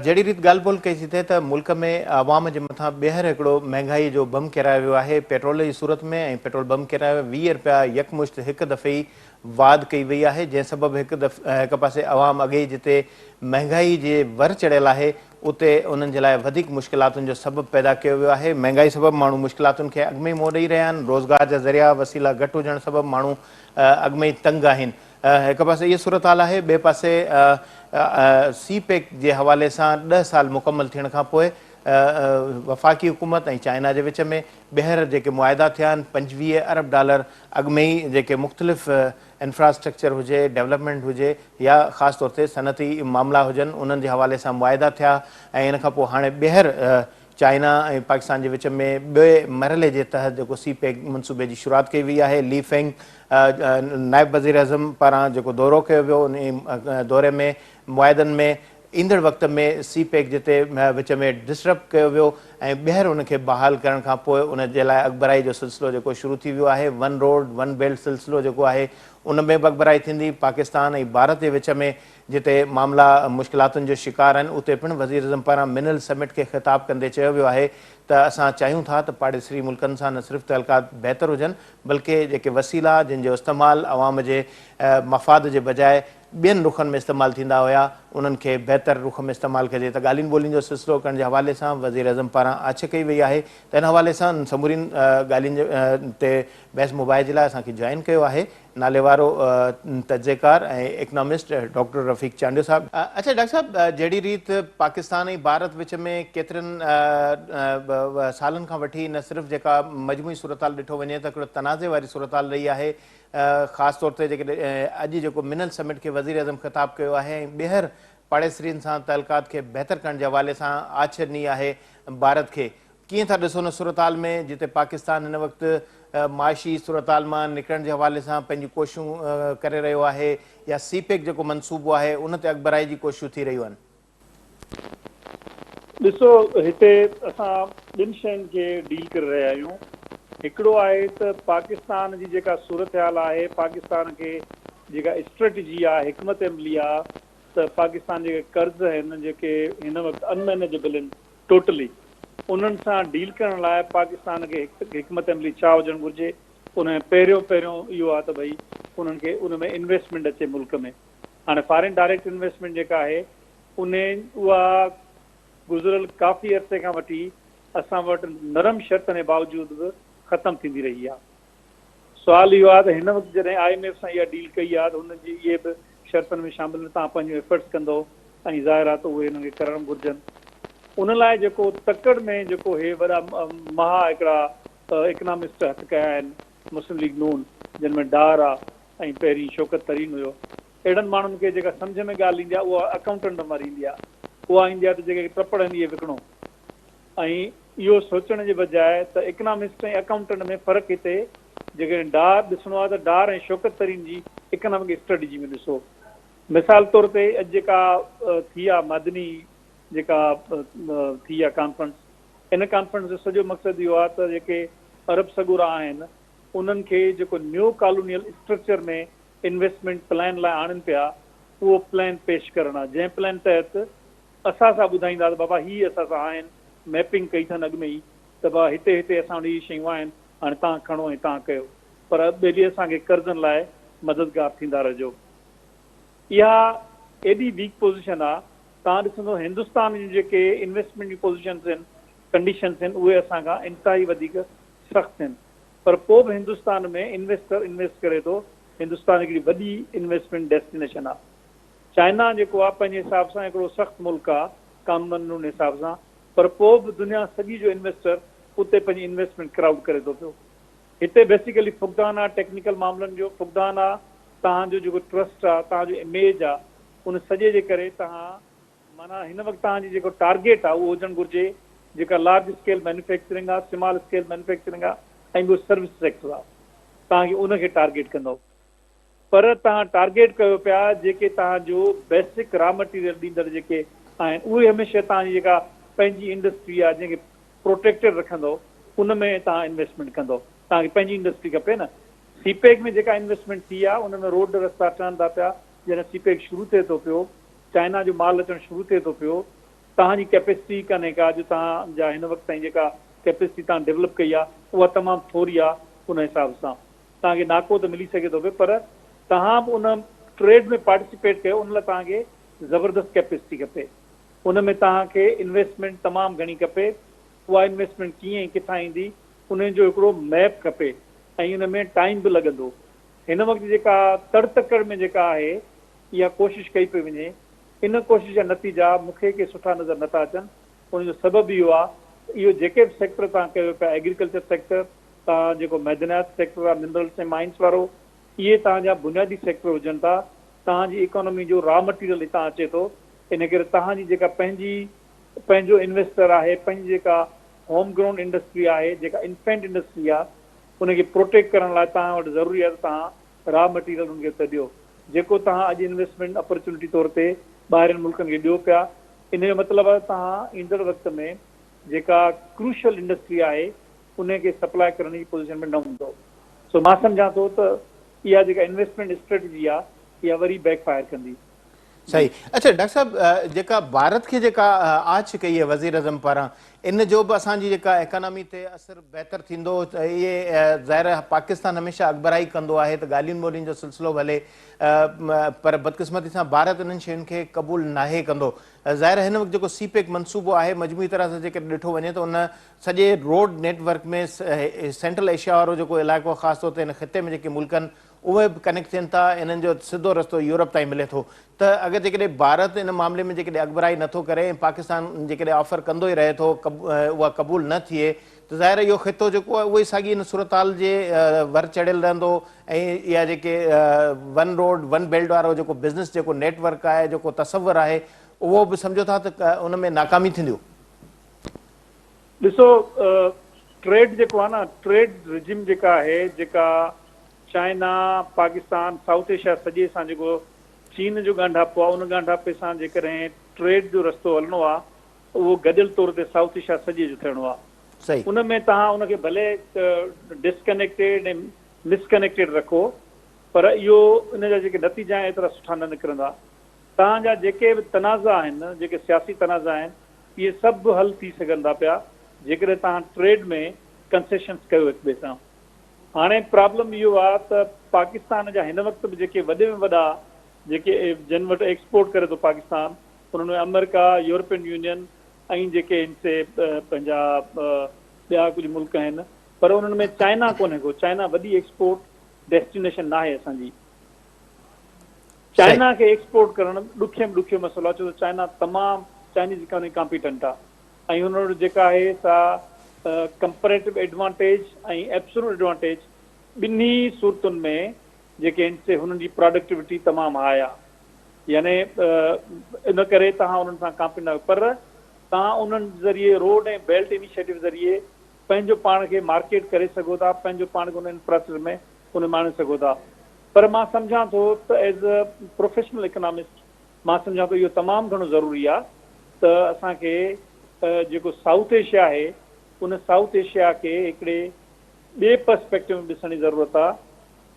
جڑی ریت گال بول کئی سی تو ملک میں عوام کے متھا بہر ایکڑو مہنگائی جو بم کرایا ویو ہے پیٹرول کی صورت میں، پیٹرول بم کرایا 20 روپیا یکمشت ایک دفعی واد کئی وئی ہے، جن سبب ایک پاسے عوام اگے جتے مہنگائی کے ور چڑھل ہے اتنے انہن کے لائے ودیک مشکلاتن جو سبب پیدا کیا ویو ہے۔ مہنگائی سبب مانو مشکلاتن کے اگ میں مو ڈئی رہا ہیں، روزگار کے ذریعہ وسیلہ گھٹ ہوجن سبب مانو اگ میں تنگ ہیں۔ ایک پاسے یہ صورتحال ہے، بے پاسے سی پیک کے حوالے سے 10 سال مکمل تھیण کھان پوئے وفاقی حکومت چائنا کے وچ میں بہر جو معاہدہ تھیا 25 ارب ڈالر اگ میں ہی جو مختلف انفراسٹرکچر ہوجے، ڈیولپمنٹ ہوجے یا خاص طور سے صنعتی معاملہ ہوجن، انہن کے حوالے سے معاہدہ تھیا، ان ہانے بہر چائنا پاکستان کے وچ میں بے مرحلے کے تحت جو سی پیک منصوبے کی شروعات کی وئی ہے۔ لی فینگ نائب وزیر اعظم پارا جو دورو کیا ویو، ان دورے میں معاہدن میں ایندڑ وقت میں سی پیک جتے وچ میں ڈسٹرب کیا ویو، بہر ان کے بحال کرن کھان پوئے ان کے لائے اگبرائی جو سلسلو جو شروع تھی ویو ہے۔ ون روڈ ون بیلٹ سلسلو جو ہے उन में बगबराई थींदी। पाकिस्तान ऐं भारत जे विच में जिते मामला मुश्किलातुनि जो शिकार आहिनि उते पिणु वज़ीर अज़म पारां मिनल समिट खे ख़िताब कंदे चयो वियो आहे त असां चाहियूं था त पाड़ेसरी मुल्कनि सां न सिर्फ़ु तइल्क़ात बहितर हुजनि बल्कि जेके वसीला जिन जो इस्तेमालु अवाम जे मफ़ाद जे बजाए ॿियनि रुखनि में इस्तेमालु थींदा हुया उन्हनि खे बहितर रुख में इस्तेमालु कजे। त ॻाल्हियुनि ॿोलियुनि जो सिलसिलो करण जे हवाले सां वज़ीर अज़म पारां आछ कई वई आहे। त हिन हवाले सां समूरीन ॻाल्हियुनि ते बहस मुबाहे जे लाइ असांखे जॉइन कयो आहे नाले वारो तजुज़ेकार ऐं इकनॉमिस्ट डॉक्टर रफ़ीक चांडियो साहब। अच्छा डॉक्टर साहब, जहिड़ी रीति पाकिस्तान ऐं भारत विच में केतिरनि सालनि खां वठी न सिर्फ़ु जेका मजमूई सूरताल ॾिठो वञे त हिकिड़ो तनाज़े वारी सूरताल रही आहे, ख़ासि तौर ते जेके अॼु जेको मिनल समिट खे वज़ीर अज़म ख़िताब कयो आहे ऐं ॿीहर पाड़ेसरीनि सां तइल्क़ात खे बहितर करण जे हवाले सां आछ ॾिनी आहे भारत खे, कीअं था ॾिसो न सूरताल में जिते पाकिस्तान हिन वक़्तु माशी सूरताल मां निकिरण जे हवाले सां पंहिंजी कोशिशूं करे रहियो आहे या सीपेक जेको मनसूबो आहे उन ते अॻिभराई जी कोशिशूं थी रहियूं आहिनि? ॾिसो, हिते असां ॿिनि शयुनि खे डील करे रहिया आहियूं। हिकिड़ो आहे त पाकिस्तान जी जेका सूरत हाल आहे, पाकिस्तान खे जेका स्ट्रेटजी आहे, हिकमत अमली आहे त पाकिस्तान जेके कर्ज़ आहिनि जेके हिन वक़्तु अनमेनेजेबल आहिनि टोटली, उन्हनि सां डील करण लाइ पाकिस्तान खे हिकमत अमली छा हुजणु घुरिजे। उन में पहिरियों इहो आहे त भई उन्हनि खे उन में इन्वेस्टमेंट अचे मुल्क में। हाणे फॉरेन डायरेक्ट इन्वेस्टमेंट जेका आहे उहा गुज़िरियल काफ़ी अरसे खां वठी असां वटि नरम शर्तनि जे बावजूदि बि ख़तमु थींदी रही आहे। सुवालु इहो आहे त हिन वक़्तु जॾहिं IMF सां इहा डील कई आहे त हुननि जी इहे बि शर्तनि में शामिल तव्हां पंहिंजो एफर्ट्स कंदो ऐं ज़ाहिर आहे त उहे हिननि खे करणु घुरिजनि। उन लाइ जेको तकड़ में जेको हे वॾा महा हिकिड़ा इकनॉमिस्ट हथु कया आहिनि, मुस्लिम लीग नून, जिन में डार आहे ऐं पहिरीं शौकत तरीन हुयो, अहिड़नि माण्हुनि खे जेका सम्झ में ॻाल्हि ईंदी आहे उहा अकाउंटेंट नंबर ईंदी आहे। उहा ईंदी आहे त जेके टपड़ आहिनि इहे विकिणो, ऐं इहो सोचण जे बजाए त इकनॉमिस्ट ऐं अकाउंटेंट में फ़र्क़ु हिते जेके डार ॾिसणो आहे त डार ऐं शौकत तरीन जी इकनॉमिक स्ट्रेटजी में ॾिसो। मिसाल तौर ते अॼु जेका थी आहे मदनी जेका थी आहे कॉन्फ्रेंस, इन कॉन्फ्रेंस जो सॼो मक़सदु इहो आहे त जेके अरब सगुरा आहिनि उन्हनि खे जेको न्यू कॉलोनियल स्ट्रक्चर में इन्वेस्टमेंट प्लान लाइ आणनि पिया, उहो प्लान पेश करणु आहे, जंहिं प्लान तहत असां सां ॿुधाईंदा त बाबा हीअ असां सां आहिनि, मैपिंग कई अथनि अॻु में ई त बाबा हिते हिते असां वटि इहे शयूं आहिनि, हाणे तव्हां खणो ऐं तव्हां कयो, पर ॿिए असांखे कर्ज़नि लाइ मददगार थींदा रहिजो। इहा एॾी वीक पोज़ीशन आहे। तव्हां ॾिसंदो हिंदुस्तान जूं जेके इन्वेस्टमेंट जी पोज़ीशन्स आहिनि, कंडीशन्स आहिनि, उहे असां खां इंतिहाई वधीक सख़्तु आहिनि, पर पोइ बि हिंदुस्तान में इन्वेस्टर इन्वेस्ट करे थो। हिंदुस्तान हिकिड़ी वॾी इन्वेस्टमेंट डेस्टिनेशन आहे। चाइना जेको आहे पंहिंजे हिसाब सां हिकिड़ो सख़्तु मुल्क आहे कानून हिसाब सां, पर पोइ बि दुनिया सॼी जो इन्वेस्टर उते पंहिंजी इन्वेस्टमेंट क्राउड करे थो पियो। हिते बेसिकली फुक़दान आहे, टेक्निकल मामलनि जो फुक़दान आहे, तव्हांजो जेको ट्रस्ट आहे, तव्हांजो इमेज आहे, उन सॼे जे करे तव्हां माना हिन वक़्तु तव्हांजी जेको टारगेट आहे उहो हुजणु घुरिजे जेका लार्ज स्केल मैन्युफैक्चरिंग आहे, स्मॉल स्केल मैन्युफैक्चरिंग आहे ऐं ॿियो सर्विस सेक्टर आहे, तव्हांखे उनखे टारगेट कंदो। पर तव्हां टारगेट कयो पिया जेके तव्हांजो बेसिक रॉ मटीरियल ॾींदड़ जेके आहिनि उहे हमेशह तव्हांजी जेका पंहिंजी इंडस्ट्री आहे जंहिंखे प्रोटेक्टेड रखंदो उन में तव्हां इन्वेस्टमेंट कंदो। तव्हांखे पंहिंजी इंडस्ट्री खपे न। सीपेक में जेका इन्वेस्टमेंट थी आहे उन में रोड रस्ता ठहनि था पिया, जॾहिं सीपेक शुरू थिए थो पियो, चाइना जो माल अचणु शुरू थिए थो पियो, तव्हांजी कैपेसिटी कान्हे का जो तव्हांजा हिन वक़्तु ताईं जेका कैपेसिटी तव्हां डेवलप कई आहे उहा तमामु थोरी आहे। उन हिसाब सां तव्हांखे नाको त मिली सघे थो पियो, पर तव्हां बि उन ट्रेड में पार्टिसिपेट कयो, उन लाइ तव्हांखे ज़बरदस्त कैपेसिटी खपे। उन में तव्हांखे इन्वेस्टमेंट तमामु घणी खपे। उहा इन्वेस्टमेंट कीअं ऐं किथां ईंदी उन जो हिकिड़ो मैप खपे ऐं उन में टाइम बि लॻंदो। हिन वक़्तु जेका तड़ तकड़ में जेका आहे इहा कोशिशि कई पई वञे, इन कोशिशि जा नतीजा मूंखे के सुठा नज़र नथा अचनि। उनजो सबबु इहो आहे, इहो जेके बि सेक्टर तव्हां कयो पिया, एग्रीकल्चर सेक्टर, तव्हां जेको मैदनात सेक्टर आहे, मिनरल्स ऐं माइंस वारो, इहे तव्हांजा बुनियादी सेक्टर हुजनि था। तव्हांजी इकोनॉमी जो रॉ मटीरियल हितां अचे थो, इन करे तव्हांजी जेका पंहिंजो इन्वेस्टर आहे, पंहिंजी जेका होम ग्रोन इंडस्ट्री आहे, जेका इन्फेंट इंडस्ट्री आहे, उनखे प्रोटेक्ट करण लाइ तव्हां वटि ज़रूरी आहे त तव्हां रॉ मटीरियल उनखे उते ॾियो। जेको तव्हां अॼु इन्वेस्टमेंट अपॉर्चुनिटी तौर ते ॿाहिरिनि मुल्कनि खे ॾियो पिया, इन जो मतिलबु आहे तव्हां ईंदड़ वक़्त में जेका क्रूशल इंडस्ट्री आहे उनखे सप्लाई करण जी पोज़ीशन में न हूंदो। सो मां सम्झां थो त इहा जेका इन्वेस्टमेंट स्ट्रेटजी आहे इहा वरी बैकफायर कंदी। सही। अच्छा डॉक्टर साहब, जेका भारत खे जेका आछ कई आहे वज़ीर अज़म पारां, इन जो बि असांजी जेका इकॉनॉमी ते असरु बहितर थींदो? त इहे ज़ाहिर आहे पाकिस्तान हमेशह अॻिभराई कंदो आहे त ॻाल्हियुनि ॿोलियुनि जो सिलसिलो भले, पर बदक़िस्मती सां भारत इन्हनि शयुनि खे क़बूल नाहे कंदो। ज़ाहिर हिन वक़्तु जेको सीपेक मनसूबो आहे मजमूई तरह सां जेकर ॾिठो वञे त उन सॼे रोड नेटवर्क में सेंट्रल एशिया वारो जेको इलाइक़ो ख़ासि तौर ते हिन ख़िते में जेके मुल्क आहिनि उहे बि कनेक्ट थियनि था, इन्हनि जो सिधो रस्तो यूरोप ताईं मिले थो। त अगरि जेकॾहिं भारत इन मामले में जेकॾहिं अॻिभराई नथो करे ऐं पाकिस्तान जेकॾहिं ऑफर कंदो ई रहे थो, उहा क़बूल न थिए, त ज़ाहिर इहो ख़ितो जेको आहे उहो ई साॻी इन सूरताल जे वर चढ़ियल रहंदो। ऐं इहा जेके वन रोड वन बेल्ट वारो जेको बिज़नेस जेको नेटवर्क आहे, जेको तसवर आहे, उहो बि सम्झो था त उन में नाकामी थींदियूं। ॾिसो, ट्रेड जेको आहे न, ट्रेड रिजिम जेका आहे, जेका चाइना, पाकिस्तान, साउथ एशिया सॼे सां जेको चीन जो ॻंढापो आहे, उन ॻंढापे सां जेकॾहिं ट्रेड जो रस्तो हलणो आहे उहो गॾियल तौर ते साउथ एशिया सॼे जो थियणो आहे। सही। उन में तव्हां उनखे भले डिस्कनेक्टेड ऐं मिसकनेक्टेड रखो, पर इहो इन जा जेके नतीजा आहिनि एतिरा सुठा न निकिरंदा। तव्हांजा जेके बि तनाज़ा आहिनि, जेके सियासी तनाज़ा आहिनि, इहे सभु हल थी सघंदा पिया जेकॾहिं तव्हां ट्रेड में कंसेशन्स कयो हिक ॿिए सां। हाणे प्रॉब्लम इहो आहे त पाकिस्तान जा हिन वक़्तु बि जेके वॾे में वॾा जेके जिन वटि एक्सपोर्ट करे थो पाकिस्तान, उन्हनि में अमेरिका, यूरोपियन यूनियन ऐं जेके हिन से पंहिंजा ॿिया कुझु मुल्क आहिनि, पर उन्हनि में चाइना कोन्हे को। चाइना वॾी एक्सपोर्ट डेस्टिनेशन न आहे असांजी। चाइना खे एक्सपोर्ट करणु ॾुखियो में ॾुखियो मसइलो आहे, छो त चाइना तमामु चाइनीज़ इकोनॉमी कॉम्पिटेंट आहे ऐं हुन वटि जेका आहे सा कंपेरेटिव एडवांटेज ऐं एब्सोल्यूट एडवांटेज ॿिन्ही सूरतुनि में जेके आहिनि से हुननि जी प्रोडक्टिविटी तमामु हाई आहे। यानी इन करे तव्हां उन्हनि सां कॉम्पिट न, पर तव्हां उन्हनि ज़रिए रोड ऐं बेल्ट इनिशिएटिव ज़रिए पंहिंजो पाण खे मार्केट करे सघो था, पंहिंजो पाण खे उन इंफ्रास्ट्रक्चर में उन में आणे सघो था। पर मां सम्झां थो त एज़ अ प्रोफेशनल इकोनॉमिस्ट मां सम्झां थो इहो तमामु घणो ज़रूरी आहे त असांखे जेको साउथ एशिया आहे उन साउथ एशिया खे हिकिड़े ॿिए पर्सपेक्टिव में ॾिसण जी ज़रूरत आहे।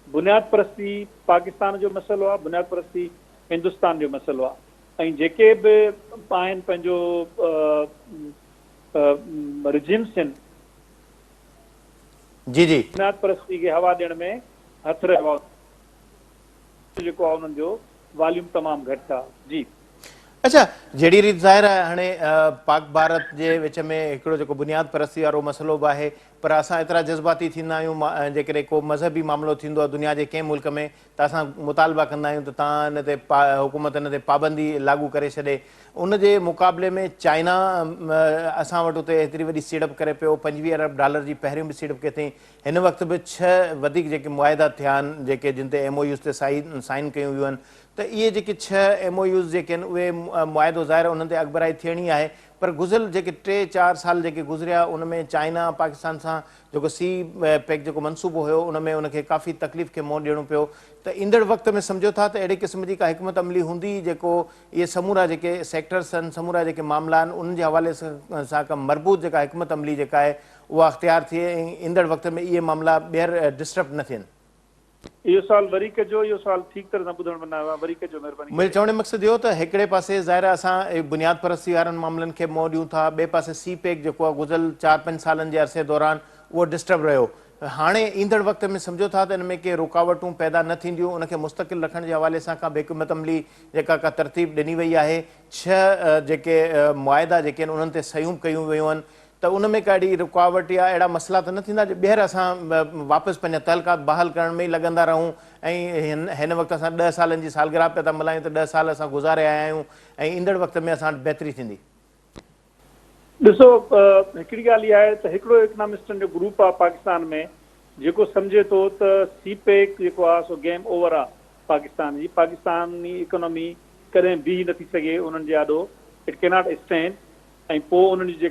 बुनियाद परस्ती पाकिस्तान जो मसइलो आहे, बुनियाद परस्ती हिंदुस्तान जो मसइलो आहे, ऐं जेके बि आहिनि पंहिंजो रिजिम्स आहिनि जी जी बुनियाद परस्ती खे हवा ॾियण में हथु रहियो आहे, जेको आहे उन्हनि जो वॉल्यूम तमामु घटि आहे। जी। अच्छा, जहिड़ी रीति ज़ाहिर आहे हाणे पाक भारत जे विच में हिकिड़ो जेको बुनियाद परस्ती वारो मसइलो बि आहे, पर असां एतिरा जज़्बाती थींदा आहियूं जेकॾहिं को मज़हबी मामिलो थींदो आहे दुनिया जे कंहिं मुल्क में त असां मुतालबा कंदा आहियूं त तव्हां हिन ते हुकूमत हिन ते पाबंदी लागू करे छॾे। उन जे मुक़ाबले में चाइना असां वटि उते एतिरी वॾी सीड़प करे पियो, $25 अरब जी पहिरियों बि सीड़प कई अथई। हिन वक़्तु बि 6 वधीक जेके मुआहिदा थिया आहिनि जेके जिन ते MOUs ते साइन कयूं वियूं आहिनि, त इहे जेके 6 MOUs जेके आहिनि उहे मुआहिदो ज़ाहिर उन्हनि ते अॻिभराई थियणी आहे, पर गुज़िरियल जेके 3-4 साल जेके गुज़रिया उन में चाइना पाकिस्तान सां जेको CPEC जेको मनसूबो हुयो उन में उनखे काफ़ी तकलीफ़ खे मुंहुं ॾियणो पियो। त ईंदड़ वक़्त में सम्झो था त अहिड़े क़िस्म जी का हिकमत अमली हूंदी जेको इहे समूरा जेके सेक्टर्स आहिनि, समूरा जेके मामला आहिनि, उन्हनि जे हवाले सां का मरबूत जेका हिकमत अमली जेका आहे उहा अख़्तियार थिए ऐं ईंदड़ वक़्त में इहे मामला ॿीहर डिस्टर्ब न थियनि। इहो सवाल वरी कजो, इहो सवाल ठीक तरह सां ॿुधण में न आयो, वरी कजो महिरबानी। मुंहिंजो चवण जो मक़सदु इहो त हिकिड़े पासे ज़ाहिर असां बुनियाद परस्ती वारनि मामलनि खे मुंहुं ॾियूं था, ॿिए पासे CPEC जेको आहे गुज़िरियल 4-5 सालनि जे अरसे दौरान उहो डिस्टर्ब रहियो। हाणे ईंदड़ वक़्त में सम्झो था त इन में के रुकावटूं पैदा न थींदियूं, उनखे मुस्तक़िल रखण जे हवाले सां का बि हिकमत अमली जेका का तरतीब ॾिनी वई आहे। 6 जेके मुआहिदा जेके आहिनि उन्हनि ते सयूं कयूं वियूं आहिनि, त उन में का अहिड़ी रुकावट या अहिड़ा मसइला त न थींदा जो ॿीहर असां वापसि पंहिंजा तहलकात बहाल करण में ई लॻंदा रहूं ऐं हिन वक़्तु असां 10 सालनि जी सालगिरह पिया था मल्हायूं त 10 साल असां गुज़ारे आया आहियूं ऐं ईंदड़ वक़्त में असां वटि बहितरी थींदी? ॾिसो, हिकिड़ी ॻाल्हि इहा आहे त हिकिड़ो इकोनॉमिस्टनि जो ग्रुप आहे पाकिस्तान में जेको सम्झे थो त CPEC जेको आहे सो गेम ओवर आहे पाकिस्तान जी। पाकिस्तानी इकोनॉमी कॾहिं बीह नथी सघे उन्हनि जे आॾो, इट कैनॉट स्टैंड, ऐं पोइ उन्हनि जी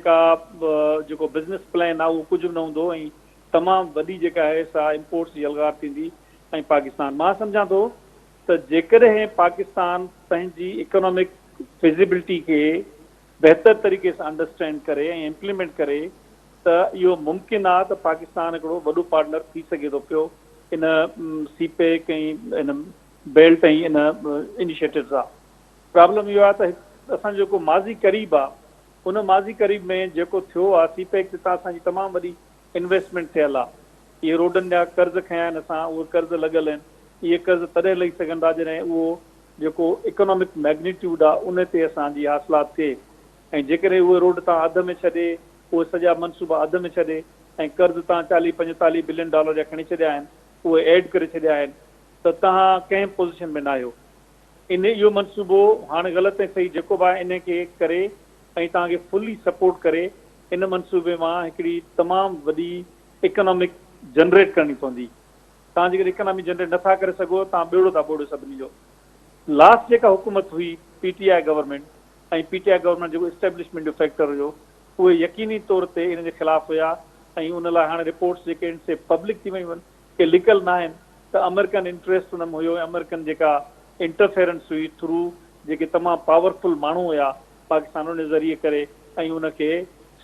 जेको बिज़नेस प्लान आहे उहो कुझु बि न हूंदो ऐं तमामु वॾी जेका आहे सा इम्पोर्ट्स जी अलगार थींदी। ऐं पाकिस्तान, मां सम्झां थो त जेकॾहिं पाकिस्तान पंहिंजी इकोनॉमिक फिज़िबिलिटी खे बहितर तरीक़े सां अंडरस्टैंड करे ऐं इम्प्लीमेंट करे त इहो मुमकिन आहे त पाकिस्तान हिकिड़ो वॾो पार्टनर थी सघे थो पियो इन सीपेक ऐं इन बेल्ट ऐं इन इनिशिएटिव सां। प्रॉब्लम इहो आहे त असांजो जेको माज़ी क़रीब आहे उन माज़ी क़रीब में जेको थियो आहे सीपेक ते असांजी तमामु वॾी इन्वेस्टमेंट थियल आहे। इहे रोडनि जा कर्ज़ खयां आहिनि असां, उहे कर्ज़ लॻल आहिनि। इहे कर्ज़ तॾहिं लही सघंदा जॾहिं उहो जेको इकोनॉमिक मैग्नीट्यूड आहे उन ते असांजी हासिलात थिए। ऐं जेकॾहिं उहे रोड तव्हां अध में छॾे, उहे सॼा मनसूबा अध में छॾे ऐं कर्ज़ तव्हां 40-45 बिलियन डॉलर जा खणी छॾिया आहिनि, उहे एड करे छॾिया आहिनि, त तव्हां कंहिं पोज़ीशन में न आहियो। इहो मनसूबो हाणे ग़लति ऐं सही जेको बि आहे इन खे करे ऐं तव्हांखे फुली सपोर्ट करे इन मनसूबे मां हिकिड़ी तमामु वॾी इकोनॉमिक जनरेट करणी पवंदी। तव्हां जेकॾहिं इकोनॉमी जनरेट नथा करे सघो तव्हां ॿेड़ो था ॿोड़ो सभिनी जो। लास्ट जेका हुकूमत हुई PTI गवर्नमेंट ऐं PTI गवर्नमेंट जेको इस्टेब्लिशमेंट जो फैक्टर हुयो, उहे यकीनी तौर ते इन जे ख़िलाफ़ हुया ऐं उन लाइ हाणे रिपोर्ट्स जेके आहिनि से पब्लिक थी वियूं आहिनि के लिकल न आहिनि त अमेरिकन इंट्रस्ट हुन में हुयो। अमेरिकन जेका इंटरफेरेंस हुई थ्रू जेके तमामु पावरफुल माण्हू हुया पाकिस्तान उन ज़रिए करे ऐं उनखे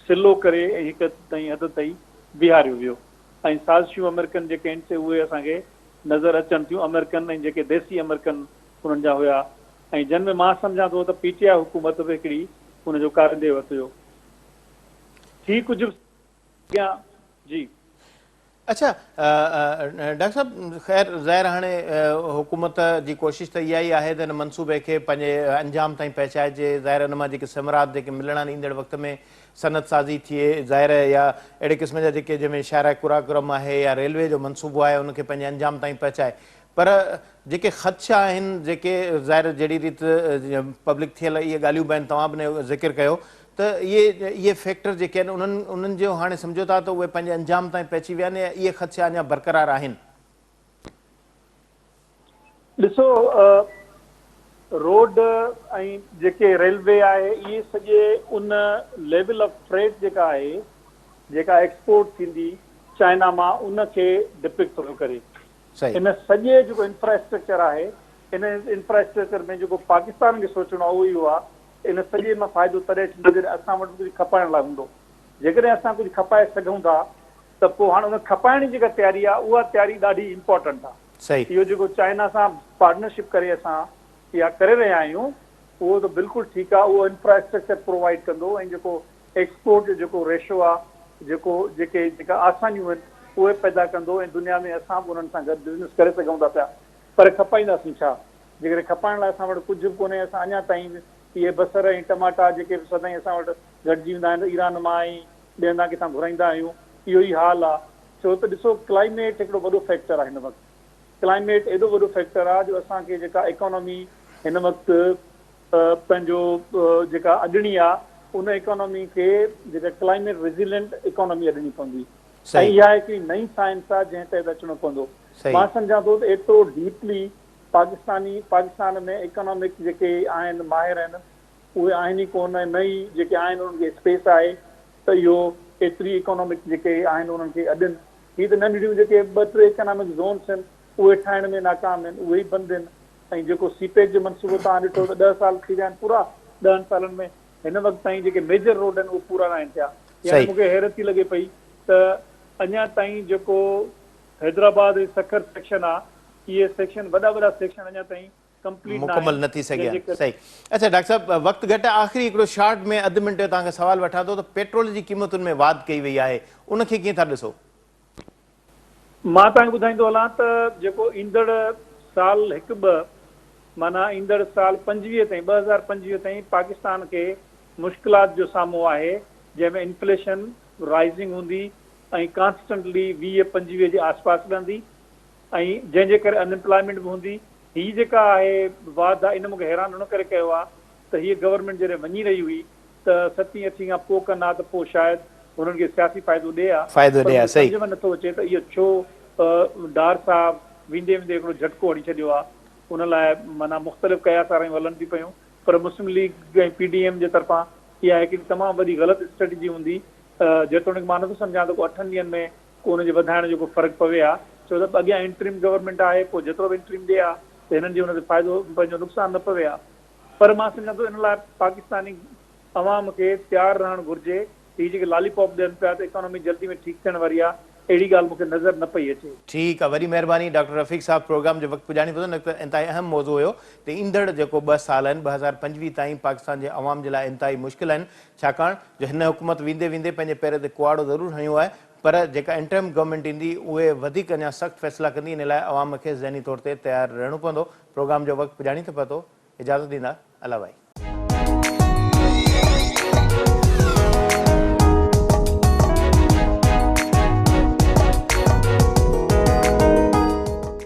सिलो करे ऐं हिकु ताईं हद ताईं बीहारियो वियो। ऐं साज़िशूं अमेरिकन जेके आहिनि से उहे असांखे नज़र अचनि थियूं। अमेरिकन ऐं जेके देसी अमेरिकन उन्हनि जा हुया ऐं जिन में मां सम्झां थो त PTI हुकूमत बि हिकिड़ी हुनजो कारंदे वरितो हुयो। थी कुझु जी। अच्छा डॉक्टर साहब, ख़ैर ज़ाहिर हाणे हुकूमत जी कोशिशि त इहा ई आहे त हिन मनसूबे खे पंहिंजे अंजाम ताईं पहुचाइजे। ज़ाहिर हुन मां जेके समरात जेके मिलण ईंदड़ वक़्त में सनत साज़ी थिए, ज़ाहिर या अहिड़े क़िस्म जा जेके जंहिंमें शारा कुराक्रम आहे या रेलवे जो मनसूबो आहे उनखे पंहिंजे अंजाम ताईं पहुचाए। पर जेके ख़दशा आहिनि, जेके ज़ाहिर जहिड़ी रीति पब्लिक थियल इहे ॻाल्हियूं बि आहिनि, तव्हां बि ज़िक्र कयो त इहे फैक्टर जेके आहिनि उन्हनि जो हाणे सम्झो था त उहे पंहिंजे अंजाम ताईं पहुची विया आहिनि या इहे ख़दशा अञा बरक़रार आहिनि? ॾिसो, रोड ऐं जेके रेलवे आहे इहे सॼे उन लेवल ऑफ फ्रेट जेका आहे जेका एक्सपोर्ट थींदी चाइना मां उनखे डिपिक्ट थो करे। इन सॼे जेको इंफ्रास्ट्रक्चर आहे इन इंफ्रास्ट्रक्चर में जेको पाकिस्तान खे सोचणो आहे उहो इहो आहे, इन सॼे मां फ़ाइदो तॾहिं थींदो जॾहिं असां वटि कुझु खपाइण लाइ हूंदो। जेकॾहिं असां कुझु खपाए सघूं था त पोइ हाणे उन खपाइण जी जेका तयारी आहे उहा तयारी ॾाढी इम्पोर्टेंट आहे। इहो जेको चाइना सां पार्टनरशिप करे असां इहा करे रहिया आहियूं उहो त बिल्कुलु ठीकु आहे, उहो इंफ्रास्ट्रक्चर प्रोवाइड कंदो ऐं जेको एक्सपोर्ट जो जेको रेशो आहे जेका आसानियूं आहिनि उहे पैदा कंदो ऐं दुनिया में असां बि उन्हनि सां गॾु बिज़नेस करे सघूं था पिया। पर खपाईंदासीं छा? जेकॾहिं खपाइण लाइ असां वटि कुझु बि कोन्हे, असां अञा ताईं इहे बसर ऐं टमाटा जेके बि सदाईं असां वटि घटिजी वेंदा आहिनि ईरान मां ऐं ॿिए हंधा किथां घुराईंदा आहियूं, इहो ई हाल आहे। छो त ॾिसो, क्लाइमेट हिकिड़ो वॾो फैक्टर आहे हिन वक़्तु। क्लाइमेट एॾो वॾो फैक्टर आहे जो असांखे जेका इकोनॉमी हिन वक़्तु पंहिंजो जेका अॾणी आहे उन इकोनॉमी खे जेका क्लाइमेट रेज़िलेंट इकोनॉमी अॾणी पवंदी ऐं इहा हिकिड़ी नई साइंस आहे जंहिं तहत अचिणो पवंदो। मां सम्झां थो त एतिरो डीपली पाकिस्तान में इकोनॉमिक जेके आहिनि माहिर आहिनि उहे आहिनि ई कोन, नई जेके आहिनि उन्हनि खे स्पेस आहे त इहो एतिरी इकोनॉमिक जेके आहिनि उन्हनि खे अॾनि। हीअ त नंढियूं जेके 2-3 इकोनॉमिक ज़ोन्स आहिनि उहे ठाहिण में नाकाम आहिनि, उहे ई बंदि आहिनि। ऐं जेको सीपेक जो मनसूबो तव्हां ॾिठो त 10 साल थी विया आहिनि पूरा, 10 सालनि में हिन वक़्तु ताईं जेके मेजर रोड आहिनि उहे पूरा न आहिनि थिया। यानी मूंखे हैरत थी लॻे पई त अञा ताईं जेको हैदराबाद ऐं सखर सेक्शन आहे इहे सेक्शन वॾा सेक्शन अञा ताईं मुकमल न थी सघिया। सही। अच्छा डॉक्टर साहब, वक़्तु घटि, आख़िरी हिकिड़ो शॉर्ट में अधु मिंट जो तव्हांखे सवाल वठां थो त पेट्रोल जी क़ीमतुनि में वाध कई वई आहे, उनखे कीअं था ॾिसो? मां तव्हांखे ॿुधाईंदो हलां त जेको ईंदड़ साल 1-2 माना ईंदड़ साल 25 ताईं 2025 ताईं पाकिस्तान खे मुश्किलात जो साम्हूं आहे, जंहिंमें इन्फ्लेशन राइज़िंग हूंदी ऐं कॉन्स्टेंटली 20-25 जे आसपास रहंदी ऐं जंहिंजे करे अनएम्प्लॉयमेंट बि हूंदी। हीअ जेका आहे वाध आहे इन मूंखे हैरान हुन करे कयो आहे त हीअ गवर्नमेंट जॾहिं वञी रही हुई त 7-8 खां पोइ कंदा त पोइ शायदि हुननि खे सियासी फ़ाइदो ॾे आहे। सम्झ में नथो अचे त इहो छो डार साहब वेंदे हिकिड़ो झटको हणी छॾियो आहे। उन लाइ माना मुख़्तलिफ़ कयासारायूं हलनि थियूं पियूं, पर मुस्लिम लीग ऐं PDM जे तरफ़ां इहा हिकिड़ी तमामु वॾी ग़लति स्ट्रेटजी हूंदी। जेतोणीकि मां नथो सम्झां त को 8 ॾींहंनि में को हुनजे वधाइण जो को फ़र्क़ु पवे आहे, छो त अॻियां इंटरिम गवर्नमेंट आहे, पोइ जेतिरो बि इंटरिम ॾे आहे त हिननि जो हुन ते फ़ाइदो पंहिंजो नुक़सानु न पवे आहे। पर मां सम्झां थो इन लाइ पाकिस्तानी अवाम खे तयारु रहणु घुरिजे। हीअ जेके लॉलीपॉप ॾियनि पिया त इकोनॉमी जल्दी में ठीकु थियण वारी आहे, अहिड़ी ॻाल्हि मूंखे नज़र न पई अचे। ठीकु आहे, वॾी महिरबानी डॉक्टर रफ़ीक साहब, प्रोग्राम जो वक़्तु पुॼाणी पियो न त इंतिहाई अहम मौज़ू हुयो त ईंदड़ जेको 2 साल आहिनि 2025 ताईं पाकिस्तान जे अवाम जे लाइ इंतिहाई मुश्किल आहिनि, छाकाणि जो हिन हुकूमत वेंदे वेंदे पंहिंजे पेर ते कुआड़ो ज़रूरु हणियो आहे, पर जेका इंटरिम गवर्नमेंट ईंदी उहे वधीक अञा सख़्तु फ़ैसिला कंदी, इन लाइ अवाम खे ज़हनी तौर ते तयारु रहणो पवंदो। प्रोग्राम जो वक़्तु पुॼाणी थो पतो, इजाज़त ॾींदा, अला भाई।